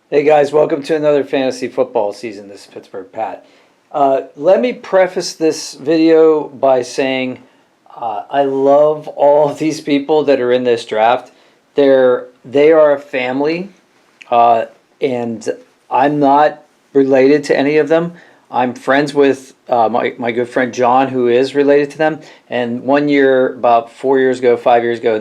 Hey guys, welcome to another fantasy football season. This is Pittsburgh Pat. Let me preface this video by saying I love all of these people that are in this draft. They are a family, and I'm not related to any of them. I'm friends with my good friend John, who is related to them. And one year, about 4 years ago, 5 years ago,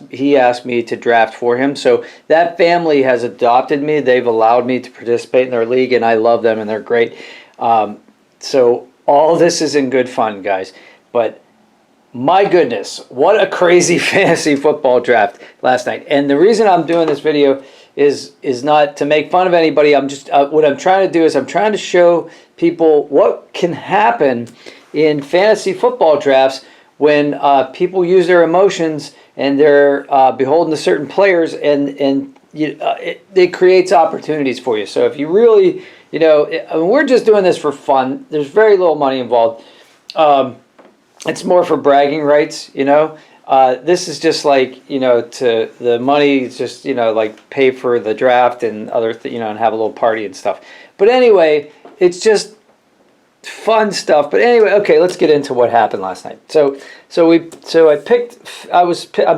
he asked me to draft for him. So that family has adopted me. They've allowed me to participate in their league, and I love them, and they're great. So all this is in good fun, guys. But my goodness, what a crazy fantasy football draft last night. And the reason I'm doing this video is not to make fun of anybody. I'm just what I'm trying to do is I'm trying to show people what can happen in fantasy football drafts when people use their emotions and they're beholden to certain players, and it creates opportunities for you. So if you really, we're just doing this for fun. There's very little money involved. It's more for bragging rights, This is just like, to the money, it's just, like pay for the draft and other, and have a little party and stuff. But anyway, it's just fun stuff. But anyway, okay, let's get into what happened last night. I'm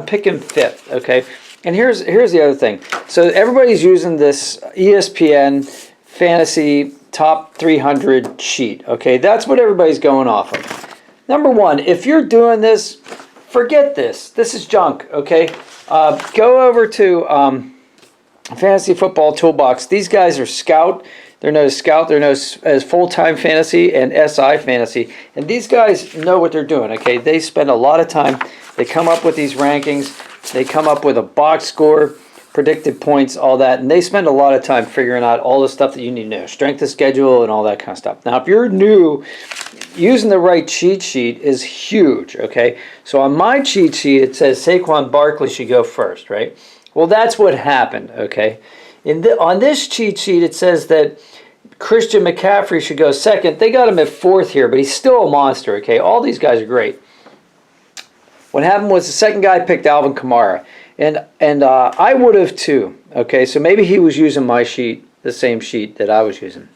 picking fifth, okay? And here's the other thing. So everybody's using this ESPN fantasy top 300 sheet, okay? That's what everybody's going off of. Number one, if you're doing this, forget this. This is junk, okay? Go over to Fantasy Football Toolbox. These guys are Scout. They're known as Scout. They're known as Full-Time Fantasy and SI Fantasy. And these guys know what they're doing, okay? They spend a lot of time. They come up with these rankings. They come up with a box score, predicted points, all that. And they spend a lot of time figuring out all the stuff that you need to know. Strength of schedule and all that kind of stuff. Now, if you're new, using the right cheat sheet is huge, okay? So on my cheat sheet, it says Saquon Barkley should go first, right? Well, that's what happened, okay? On this cheat sheet, it says that Christian McCaffrey should go second. They got him at fourth here, but he's still a monster, okay? All these guys are great. What happened was the second guy picked Alvin Kamara, and I would have too, okay? So maybe he was using my sheet, the same sheet that I was using.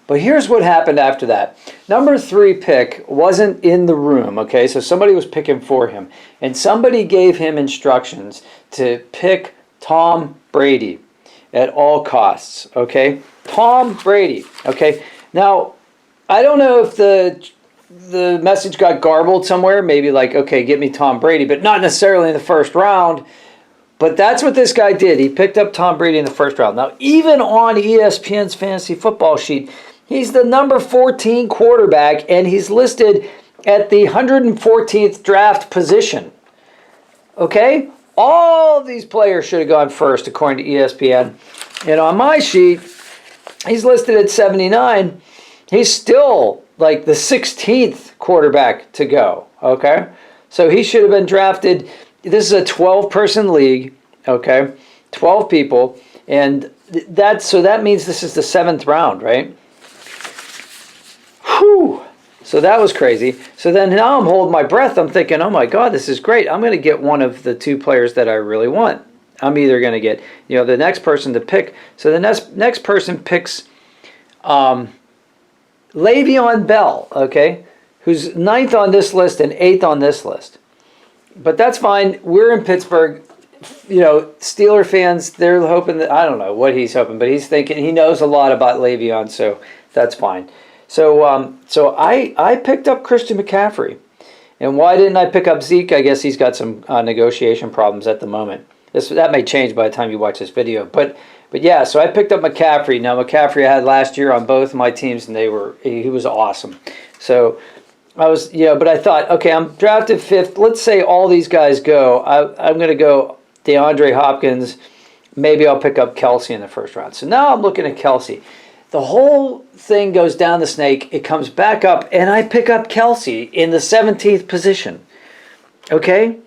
But here's what happened after that. Number 3 pick wasn't in the room, okay? So somebody was picking for him. And somebody gave him instructions to pick Tom Brady at all costs, okay? Tom Brady, okay? Now, I don't know if the message got garbled somewhere. Maybe like, okay, get me Tom Brady, but not necessarily in the first round. But that's what this guy did. He picked up Tom Brady in the first round. Now, even on ESPN's fantasy football sheet, he's the number 14 quarterback, and he's listed at the 114th draft position. Okay? All of these players should have gone first, according to ESPN. And on my sheet, he's listed at 79. He's still like the 16th quarterback to go. Okay? So he should have been drafted. This is a 12-person league. Okay? 12 people. And that means this is the 7th round, right? Whew. So that was crazy. So then now I'm holding my breath. I'm thinking, oh my God, this is great. I'm going to get one of the 2 players that I really want. I'm either going to get, the next person to pick. So the next person picks LeVeon Bell, okay, who's 9th on this list and 8th on this list. But that's fine. We're in Pittsburgh. Steeler fans, they're hoping that, I don't know what he's hoping, but he's thinking he knows a lot about Le'Veon, so that's fine. So I picked up Christian McCaffrey. And why didn't I pick up Zeke? I guess he's got some negotiation problems at the moment. That may change by the time you watch this video. But yeah, so I picked up McCaffrey. Now, McCaffrey I had last year on both my teams, and he was awesome. So I was, but I thought, okay, I'm drafted 5th. Let's say all these guys go. I'm going to go DeAndre Hopkins. Maybe I'll pick up Kelsey in the first round. So now I'm looking at Kelsey. The whole thing goes down the snake. It comes back up, and I pick up Kelsey in the 17th position. Okay?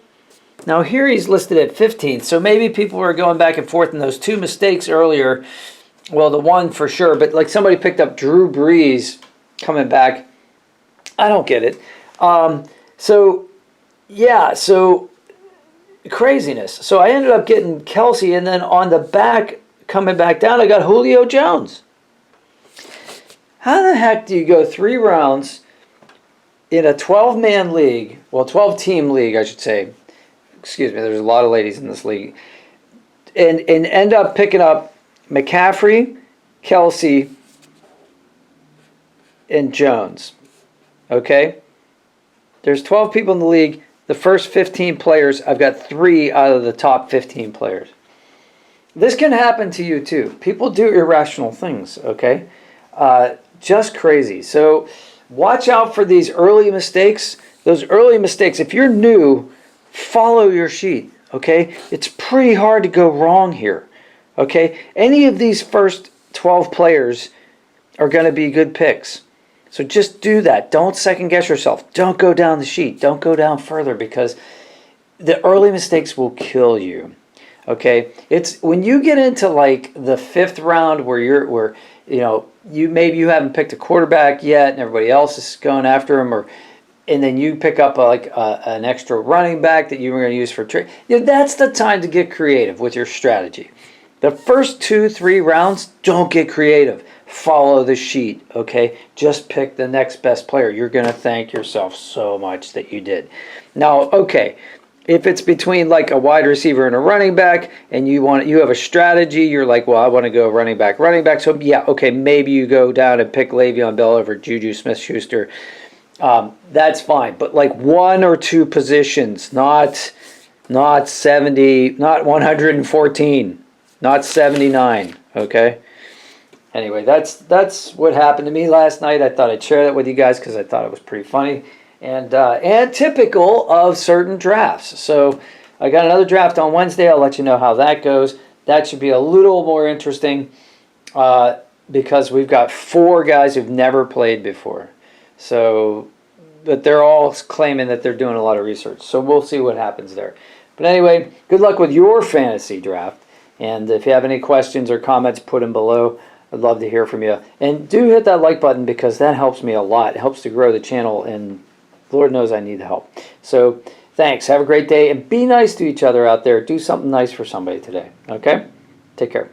Now here he's listed at 15th, so maybe people were going back and forth in those 2 mistakes earlier. Well, the one for sure, but like somebody picked up Drew Brees coming back. I don't get it. So craziness. So I ended up getting Kelsey, and then on the back coming back down, I got Julio Jones. How the heck do you go 3 rounds in a 12-man league, well, 12-team league, I should say. Excuse me, there's a lot of ladies in this league. And end up picking up McCaffrey, Kelsey, and Jones. Okay? There's 12 people in the league. The first 15 players, I've got 3 out of the top 15 players. This can happen to you too. People do irrational things, okay? Just crazy. So watch out for these early mistakes. Those early mistakes, if you're new, follow your sheet, okay? It's pretty hard to go wrong here, okay? Any of these first 12 players are going to be good picks. So just do that. Don't second guess yourself. Don't go down the sheet. Don't go down further because the early mistakes will kill you. Okay? It's when you get into like the 5th round where you haven't picked a quarterback yet and everybody else is going after him, and then you pick up an extra running back that you were going to use for trade. That's the time to get creative with your strategy. The first 2-3 rounds, don't get creative. Follow the sheet, okay? Just pick the next best player. You're going to thank yourself so much that you did. Now, okay, if it's between like a wide receiver and a running back, and you have a strategy, you're like, well, I want to go running back. So yeah, okay, maybe you go down and pick LeVeon Bell over Juju Smith-Schuster. That's fine, but like 1 or 2 positions, not 70, not 114, not 79. Okay. Anyway, that's what happened to me last night. I thought I'd share that with you guys because I thought it was pretty funny and typical of certain drafts. So I got another draft on Wednesday. I'll let you know how that goes. That should be a little more interesting because we've got 4 guys who've never played before. So, but they're all claiming that they're doing a lot of research. So we'll see what happens there. But anyway, good luck with your fantasy draft. And if you have any questions or comments, put them below. I'd love to hear from you. And do hit that like button because that helps me a lot. It helps to grow the channel, and Lord knows I need the help. So thanks. Have a great day, and be nice to each other out there. Do something nice for somebody today. Okay? Take care.